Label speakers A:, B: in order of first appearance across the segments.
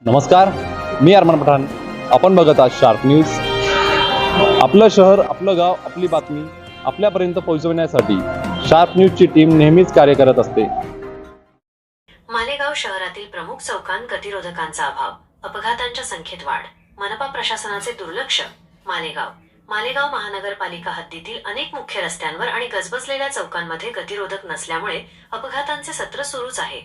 A: नमस्कार, मी अरमान पठाण. आपण बघत आहात शार्प न्यूज. आपलं शहर, आपलं गाव, आपली बातमी आपल्यापर्यंत पोहोचवण्यासाठी शार्प न्यूजची टीम नेहमीच कार्य करत असते.
B: मालेगाव शहरातील प्रमुख चौकांत गतिरोधकांचा अभाव, अपघातांच्या संख्येत वाढ, मनपा प्रशासनाचे दुर्लक्ष. मालेगाव महानगरपालिका हद्दीतील अनेक मुख्य रस्त्यांवर आणि गजबजलेल्या चौकांमध्ये गतिरोधक नसल्यामुळे अपघातांचे सत्र सुरूच आहे.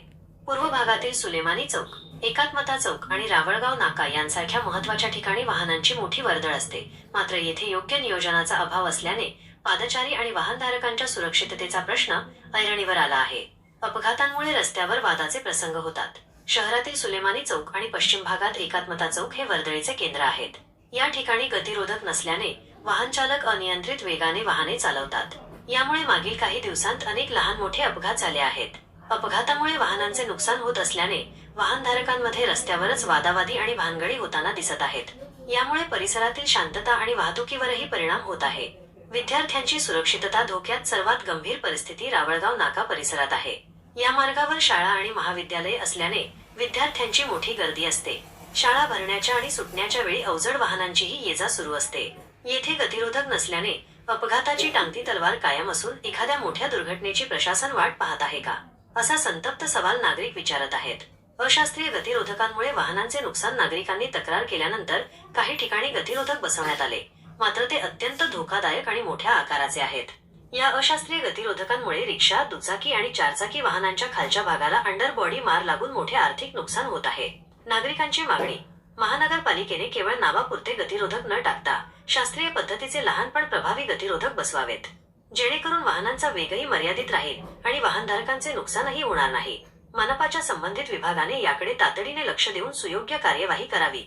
B: पूर्व भागातील सुलेमानी चौक, एकात्मता चौक आणि रावळगाव नाका यांसारख्या महत्त्वाच्या ठिकाणी वाहनांची मोठी वर्दळ असते. मात्र येथे योग्य नियोजनाचा अभाव असल्याने पादचारी आणि वाहनधारकांच्या सुरक्षिततेचा प्रश्न ऐरणीवर आला आहे. अपघातांमुळे रस्त्यावर वादाचे प्रसंग होतात. शहरातील सुलेमानी चौक आणि पश्चिम भागात एकात्मता चौक हे वर्दळीचे केंद्र आहेत. या ठिकाणी गतिरोधक नसल्याने वाहनचालक अनियंत्रित वेगाने वाहने चालवतात. यामुळे मागील काही दिवसांत अनेक लहान मोठे अपघात झाले आहेत. अपघातामुळे वाहनांचे नुकसान होत असल्याने वाहनधारकांमध्ये रस्त्यावरच वादावादी आणि भानगडी होताना दिसत आहेत. यामुळे परिसरातील शांतता आणि वाहतुकीवरही परिणाम होत आहे. विद्यार्थ्यांची सुरक्षितता धोक्यात. सर्वात गंभीर परिस्थिती रावळगाव नाका परिसरात आहे. या मार्गावर शाळा आणि महाविद्यालय असल्याने विद्यार्थ्यांची मोठी गर्दी असते. शाळा भरण्याच्या आणि सुटण्याच्या वेळी अवजड वाहनांचीही ये-जा सुरू असते. येथे गतिरोधक नसल्याने अपघाताची टांगती तलवार कायम असून एखाद्या मोठ्या दुर्घटनेची प्रशासन वाट पाहत आहे का, असा संतप्त सवाल नागरिक विचारत आहेत. अशास्त्रीय गतिरोधकांमुळे वाहनांचे नुकसान. नागरिकांनी तक्रार केल्यानंतर काही ठिकाणी गतिरोधक बसवण्यात आले, मात्र ते अत्यंत धोकादायक आणि मोठ्या आकाराचे आहेत. या अशास्त्रीय गतिरोधकांमुळे रिक्षा, दुचाकी आणि चारचाकी वाहनांच्या खालच्या भागाला अंडरबॉडी मार लागून मोठे आर्थिक नुकसान होत आहे. नागरिकांची मागणी: महानगरपालिकेने केवळ नावापुरते गतिरोधक न टाकता शास्त्रीय पद्धतीचे लहान पण प्रभावी गतिरोधक बसवावेत, जेणेकरून वाहनांचा वेगही मर्यादित राहील आणि वाहनधारकांचे नुकसानही होणार नाही. मनपाच्या संबंधित विभागाने याकडे तातडीने लक्ष देऊन सुयोग्य कार्यवाही करावी.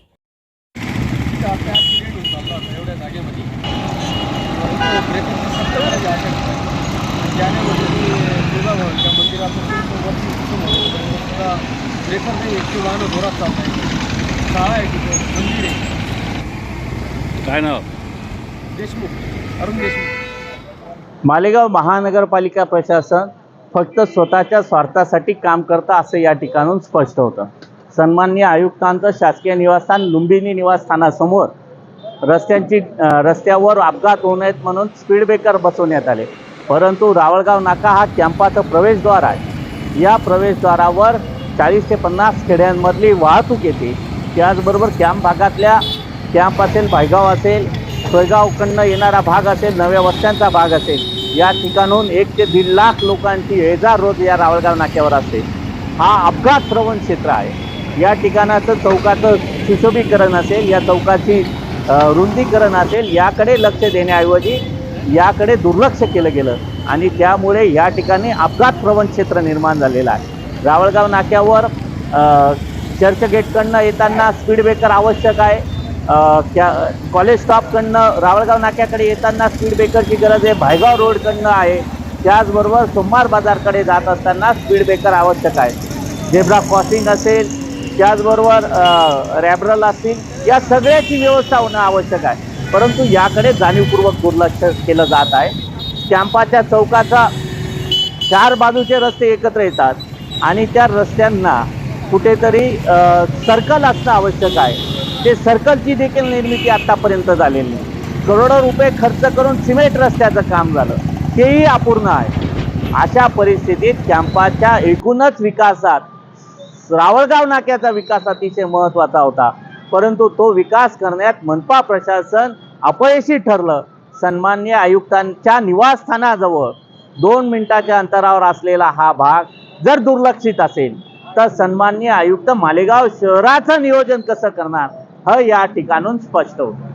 A: काय नाव?
C: देशमुख, अरुण देशमुख.
D: मालेगाव महानगरपालिका प्रशासन फक्त स्वतःच्या स्वार्थासाठी काम करतं असं या ठिकाणून स्पष्ट होतं. सन्माननीय आयुक्तांचं शासकीय निवासस्थान लुंबिनी निवासस्थानासमोर रस्त्यावर अपघात होऊ नयेत म्हणून स्पीड ब्रेकर बसवण्यात आले, परंतु रावळगाव नाका हा कॅम्पाचं प्रवेशद्वार आहे. या प्रवेशद्वारावर 40 ते 50 खेड्यांमधली वाहतूक येते. त्याचबरोबर कॅम्प असेल, भायगाव असेल, सोयगावकडनं येणारा भाग असेल, नव्या वस्त्यांचा भाग असेल, या ठिकाणून 1 ते 1.5 लाख लोकांची ये-जा रोज या रावळगाव नाक्यावर असते. हा अपघात प्रवण क्षेत्र आहे. या ठिकाणाचं चौकाचं सुशोभीकरण असेल, या चौकाची रुंदीकरण असेल, याकडे लक्ष देण्याऐवजी याकडे दुर्लक्ष केलं गेलं आणि त्यामुळे या ठिकाणी अपघात प्रवण क्षेत्र निर्माण झालेलं आहे. रावळगाव नाक्यावर चर्चगेटकडनं येताना स्पीड ब्रेकर आवश्यक आहे. कॉलेज स्टॉपकडनं रावळगाव नाक्याकडे येताना स्पीड ब्रेकरची गरज आहे. भायगाव रोडकडनं आहे. त्याचबरोबर सोमवार बाजारकडे जात असताना स्पीड ब्रेकर आवश्यक आहे. झेब्रा क्रॉसिंग असेल, त्याचबरोबर रॅबरल असतील, या सगळ्याची व्यवस्था होणं आवश्यक आहे. परंतु याकडे जाणीवपूर्वक दुर्लक्ष केलं जात आहे. कॅम्पाच्या चौकाचा 4 बाजूचे रस्ते एकत्र येतात आणि त्या रस्त्यांना कुठेतरी सर्कल असणं आवश्यक आहे. ते सर्कलची देखील निर्मिती आत्तापर्यंत झालेली नाही. करोडो रुपये खर्च करून सिमेंट रस्त्याचं काम झालं, तेही अपूर्ण आहे. अशा परिस्थितीत कॅम्पाच्या एकूणच विकासात रावळगाव नाक्याचा विकास अतिशय महत्त्वाचा होता, परंतु तो विकास करण्यात मनपा प्रशासन अपयशी ठरलं. सन्माननीय आयुक्तांच्या निवासस्थानाजवळ 2 मिनिटाच्या अंतरावर असलेला हा भाग जर दुर्लक्षित असेल तर सन्माननीय आयुक्त मालेगाव शहराचं नियोजन कसं करणार हे या ठिकाणून स्पष्ट होतं.